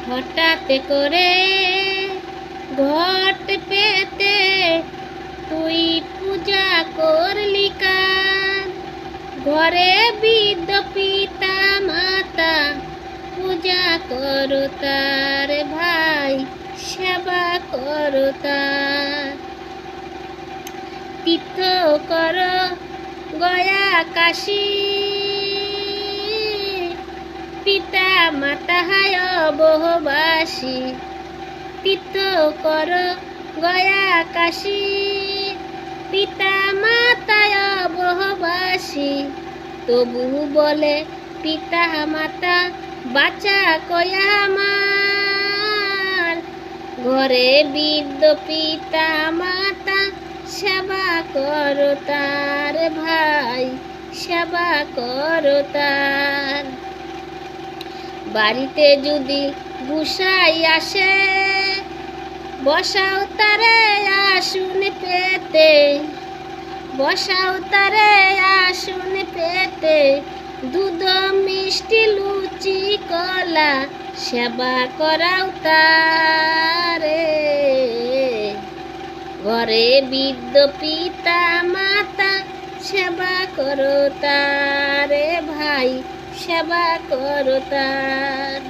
হঠাৎ করে ঘট পেতে তুই পূজা করলি কার? ঘরে বৃদ্ধ পিতা মাতা পূজা করো তার, ভাই সেবা করো তার। তীর্থ করো গয়া কাশী, পিতা মাতা হায় বহবাসী। তীর্থ করো গয়া কাশী, পিতা মাতায় বহবাসী। তবু বলে পিতা মাতা বাঁচা কয়া আমার, ঘরে বৃদ্ধ পিতা মাতা সেবা করো তার, ভাই সেবা করো তার। বাড়িতে যদি গুসাই আসে, বসাও তারে আসুন পেতে, বসাও তারে আসুন পেতে। দুধ মিষ্টি লুচি কলা সেবা করাও তারে, ঘরে বৃদ্ধ পিতা মাতা সেবা করো তারে, ভাই সেবা করো তার।